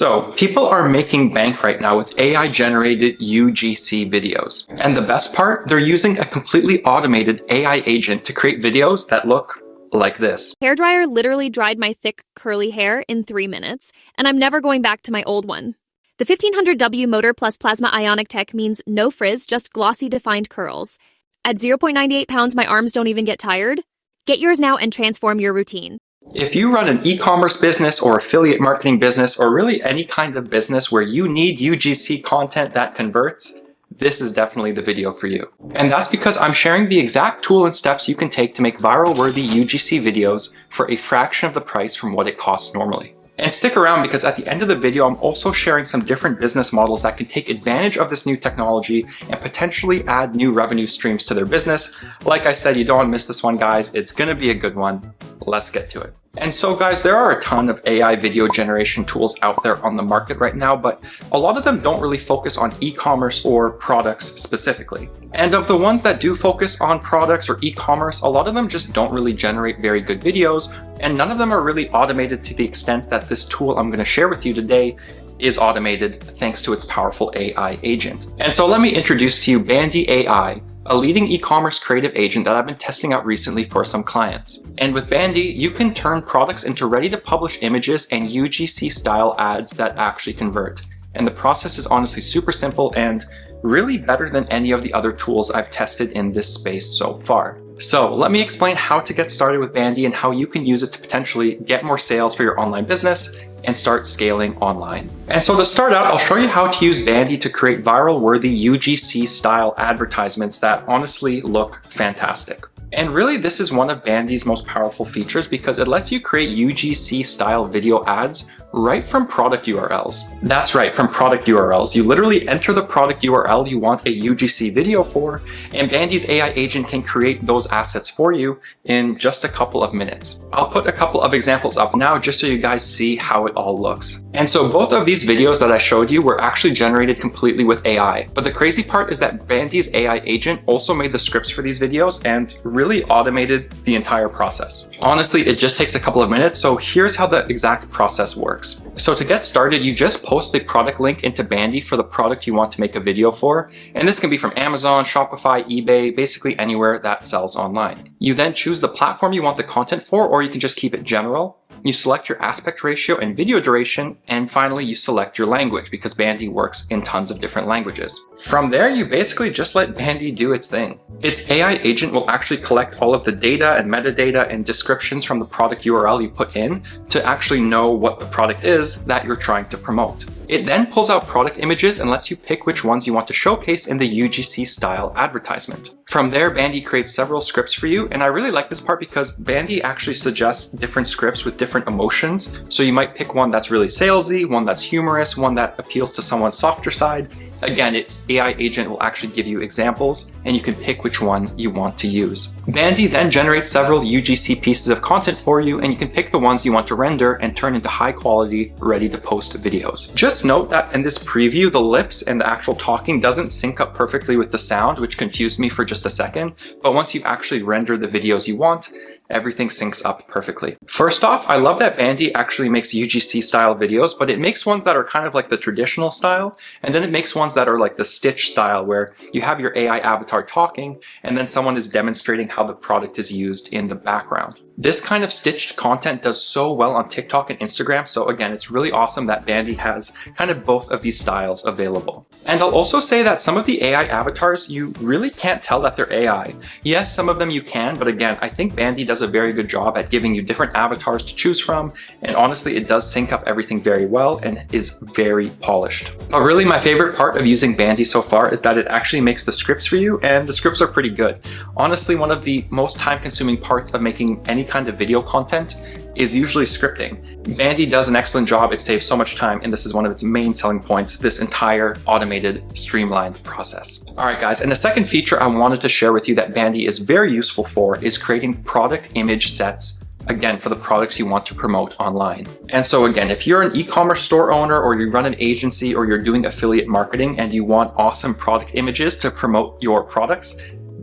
So people are making bank right now with AI generated UGC videos. And the best part, they're using a completely automated AI agent to create videos that look like this. Hairdryer literally dried my thick, curly hair in 3 minutes, and I'm never going back to my old one. The 1500W motor plus plasma ionic tech means no frizz, just glossy defined curls. At 0.98 pounds, my arms don't even get tired. Get yours now and transform your routine. If you run an e-commerce business or affiliate marketing business or really any kind of business where you need UGC content that converts, this is definitely the video for you. And that's because I'm sharing the exact tool and steps you can take to make viral-worthy UGC videos for a fraction of the price from what it costs normally. And stick around because at the end of the video, I'm also sharing some different business models that can take advantage of this new technology and potentially add new revenue streams to their business. Like I said, you don't want to miss this one, guys. It's going to be a good one. Let's get to it. And so guys, there are a ton of AI video generation tools out there on the market right now, but a lot of them don't really focus on e-commerce or products specifically. And of the ones that do focus on products or e-commerce, a lot of them just don't really generate very good videos, and none of them are really automated to the extent that this tool I'm going to share with you today is automated thanks to its powerful AI agent. And so let me introduce to you Bandy AI, a leading e-commerce creative agent that I've been testing out recently for some clients. And with Bandy, you can turn products into ready-to-publish images and UGC-style ads that actually convert. And the process is honestly super simple and really better than any of the other tools I've tested in this space so far. So let me explain how to get started with Bandy and how you can use it to potentially get more sales for your online business and start scaling online. And so to start out, I'll show you how to use Bandy to create viral-worthy UGC-style advertisements that honestly look fantastic. And really, this is one of Bandy's most powerful features because it lets you create UGC-style video ads right from product URLs. That's right, from product URLs. You literally enter the product URL you want a UGC video for, and Bandy's AI agent can create those assets for you in just a couple of minutes. I'll put a couple of examples up now just so you guys see how it all looks. And so both of these videos that I showed you were actually generated completely with AI. But the crazy part is that Bandy's AI agent also made the scripts for these videos and really automated the entire process. Honestly, it just takes a couple of minutes, so here's how the exact process works. So to get started, you just post a product link into Bandy for the product you want to make a video for, and this can be from Amazon, Shopify, eBay, basically anywhere that sells online. You then choose the platform you want the content for, or you can just keep it general. You select your aspect ratio and video duration, and finally you select your language because Bandy works in tons of different languages. From there, you basically just let Bandy do its thing. Its AI agent will actually collect all of the data and metadata and descriptions from the product URL you put in to actually know what the product is that you're trying to promote. It then pulls out product images and lets you pick which ones you want to showcase in the UGC-style advertisement. From there, Bandy creates several scripts for you, and I really like this part because Bandy actually suggests different scripts with different emotions. So you might pick one that's really salesy, one that's humorous, one that appeals to someone's softer side. Again, its AI agent will actually give you examples, and you can pick which one you want to use. Bandy then generates several UGC pieces of content for you, and you can pick the ones you want to render and turn into high-quality, ready-to-post videos. Just note that in this preview, the lips and the actual talking doesn't sync up perfectly with the sound, which confused me for just a second, but once you actually render the videos you want, everything syncs up perfectly. First off, I love that Bandy actually makes UGC style videos, but it makes ones that are kind of like the traditional style, and then it makes ones that are like the Stitch style, where you have your AI avatar talking, and then someone is demonstrating how the product is used in the background. This kind of stitched content does so well on TikTok and Instagram, so again, it's really awesome that Bandy has kind of both of these styles available. And I'll also say that some of the AI avatars, you really can't tell that they're AI. Yes, some of them you can, but again, I think Bandy does a very good job at giving you different avatars to choose from, and honestly, it does sync up everything very well and is very polished. But really, my favorite part of using Bandy so far is that it actually makes the scripts for you, and the scripts are pretty good. Honestly, one of the most time-consuming parts of making any kind of video content is usually scripting. Bandy does an excellent job. It saves so much time, and this is one of its main selling points, this entire automated, streamlined process. All right, guys, and the second feature I wanted to share with you that Bandy is very useful for is creating product image sets, again, for the products you want to promote online. And so again, if you're an e-commerce store owner, or you run an agency, or you're doing affiliate marketing and you want awesome product images to promote your products,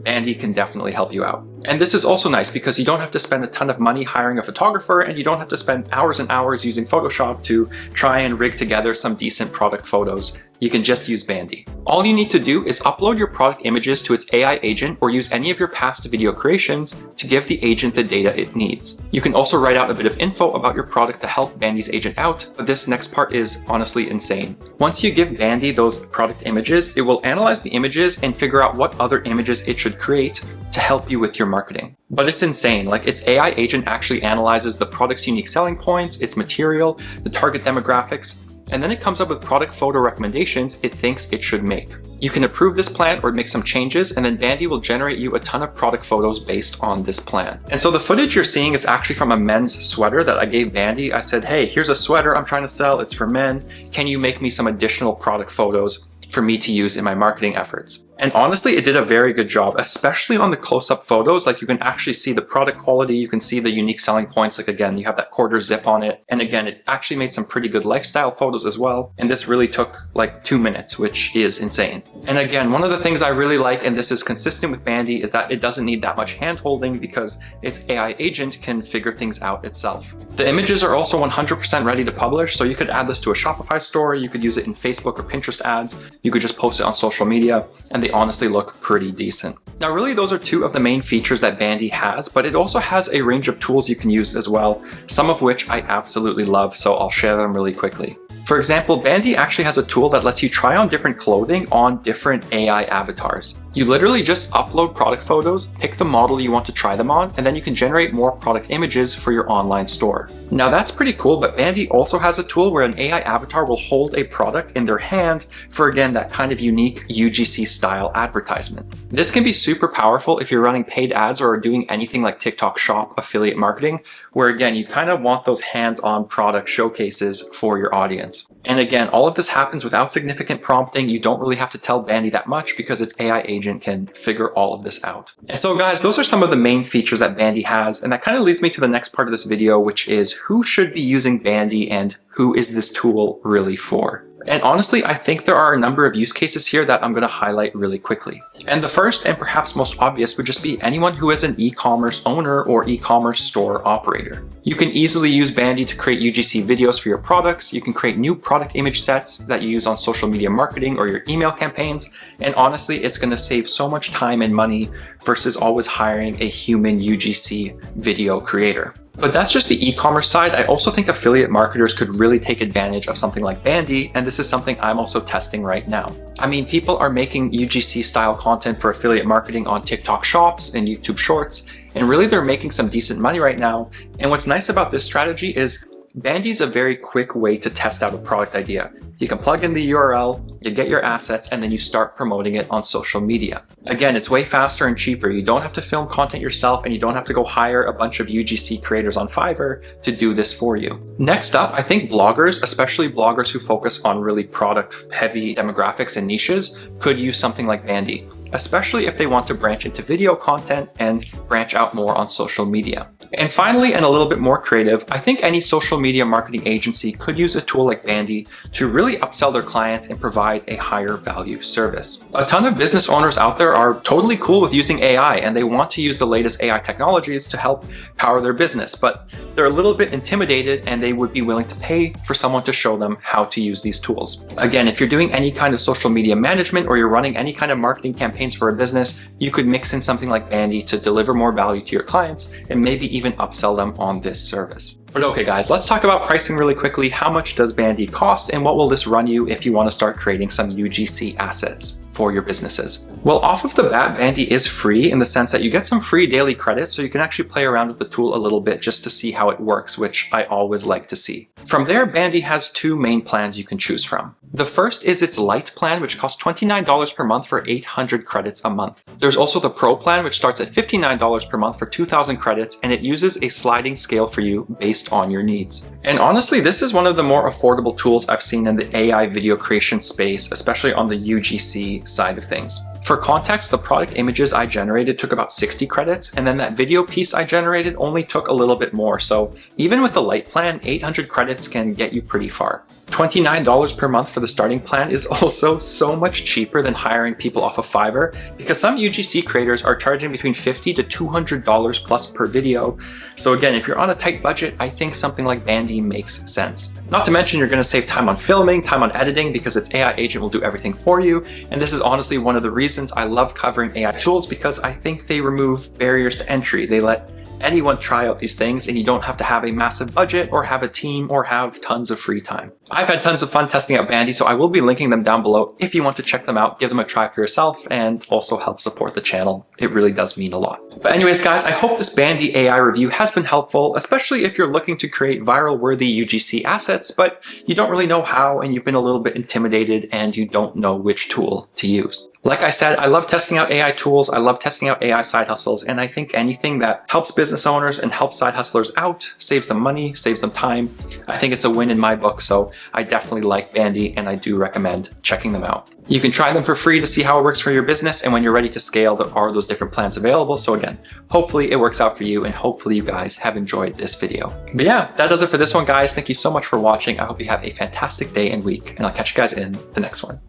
Bandy can definitely help you out. And this is also nice because you don't have to spend a ton of money hiring a photographer, and you don't have to spend hours and hours using Photoshop to try and rig together some decent product photos. You can just use Bandy. All you need to do is upload your product images to its AI agent or use any of your past video creations to give the agent the data it needs. You can also write out a bit of info about your product to help Bandy's agent out, but this next part is honestly insane. Once you give Bandy those product images, it will analyze the images and figure out what other images it should create to help you with your marketing. But it's insane, like its AI agent actually analyzes the product's unique selling points, its material, the target demographics, and then it comes up with product photo recommendations it thinks it should make. You can approve this plan or make some changes, and then Bandy will generate you a ton of product photos based on this plan. And so the footage you're seeing is actually from a men's sweater that I gave Bandy. I said, hey, here's a sweater I'm trying to sell, it's for men. Can you make me some additional product photos for me to use in my marketing efforts? And honestly, it did a very good job, especially on the close-up photos. Like you can actually see the product quality, you can see the unique selling points. Like again, you have that quarter zip on it. And again, it actually made some pretty good lifestyle photos as well. And this really took like 2 minutes, which is insane. And again, one of the things I really like, and this is consistent with Bandy, is that it doesn't need that much hand-holding because its AI agent can figure things out itself. The images are also 100% ready to publish, so you could add this to a Shopify store, you could use it in Facebook or Pinterest ads, you could just post it on social media, and they honestly look pretty decent. Now really those are two of the main features that Bandy has, but it also has a range of tools you can use as well, some of which I absolutely love, so I'll share them really quickly. For example, Bandy actually has a tool that lets you try on different clothing on different AI avatars. You literally just upload product photos, pick the model you want to try them on, and then you can generate more product images for your online store. Now that's pretty cool, but Bandy also has a tool where an AI avatar will hold a product in their hand for, again, that kind of unique UGC-style advertisement. This can be super powerful if you're running paid ads or are doing anything like TikTok Shop affiliate marketing, where again, you kind of want those hands-on product showcases for your audience. And again, all of this happens without significant prompting. You don't really have to tell Bandy that much because its AI agent can figure all of this out. And so guys, those are some of the main features that Bandy has. And that kind of leads me to the next part of this video, which is who should be using Bandy and who is this tool really for? And honestly, I think there are a number of use cases here that I'm going to highlight really quickly. And the first and perhaps most obvious would just be anyone who is an e-commerce owner or e-commerce store operator. You can easily use Bandy to create UGC videos for your products. You can create new product image sets that you use on social media marketing or your email campaigns. And honestly, it's going to save so much time and money versus always hiring a human UGC video creator. But that's just the e-commerce side. I also think affiliate marketers could really take advantage of something like Bandy, and this is something I'm also testing right now. I mean, people are making UGC-style content for affiliate marketing on TikTok Shops and YouTube Shorts, and really they're making some decent money right now. And what's nice about this strategy is Bandy's a very quick way to test out a product idea. You can plug in the URL, you get your assets, and then you start promoting it on social media. Again, it's way faster and cheaper. You don't have to film content yourself, and you don't have to go hire a bunch of UGC creators on Fiverr to do this for you. Next up, I think bloggers, especially bloggers who focus on really product-heavy demographics and niches, could use something like Bandy, especially if they want to branch into video content and branch out more on social media. And finally, and a little bit more creative, I think any social media marketing agency could use a tool like Bandy to really upsell their clients and provide a higher value service. A ton of business owners out there are totally cool with using AI, and they want to use the latest AI technologies to help power their business, but they're a little bit intimidated and they would be willing to pay for someone to show them how to use these tools. Again, if you're doing any kind of social media management or you're running any kind of marketing campaigns for a business, you could mix in something like Bandy to deliver more value to your clients and maybe even upsell them on this service. But okay guys, let's talk about pricing really quickly. How much does Bandy cost and what will this run you if you want to start creating some UGC assets for your businesses? Well, off of the bat, Bandy is free in the sense that you get some free daily credits, so you can actually play around with the tool a little bit just to see how it works, which I always like to see. From there, Bandy has two main plans you can choose from. The first is its Lite plan, which costs $29 per month for 800 credits a month. There's also the Pro plan, which starts at $59 per month for 2,000 credits, and it uses a sliding scale for you based on your needs. And honestly, this is one of the more affordable tools I've seen in the AI video creation space, especially on the UGC side of things. For context, the product images I generated took about 60 credits, and then that video piece I generated only took a little bit more. So even with the Lite plan, 800 credits can get you pretty far. $29 per month for the starting plan is also so much cheaper than hiring people off of Fiverr, because some UGC creators are charging between $50 to $200 plus per video. So again, if you're on a tight budget, I think something like Bandy makes sense. Not to mention you're going to save time on filming, time on editing, because its AI agent will do everything for you. And this is honestly one of the reasons I love covering AI tools, because I think they remove barriers to entry. They let anyone try out these things, and you don't have to have a massive budget or have a team or have tons of free time. I've had tons of fun testing out Bandy, so I will be linking them down below if you want to check them out, give them a try for yourself, and also help support the channel. It really does mean a lot. But anyways, guys, I hope this Bandy AI review has been helpful, especially if you're looking to create viral-worthy UGC assets, but you don't really know how, and you've been a little bit intimidated, and you don't know which tool to use. Like I said, I love testing out AI tools. I love testing out AI side hustles. And I think anything that helps business owners and helps side hustlers out, saves them money, saves them time, I think it's a win in my book. So I definitely like Bandy, and I do recommend checking them out. You can try them for free to see how it works for your business. And when you're ready to scale, there are those different plans available. So again, hopefully it works out for you, and hopefully you guys have enjoyed this video. But yeah, that does it for this one, guys. Thank you so much for watching. I hope you have a fantastic day and week, and I'll catch you guys in the next one.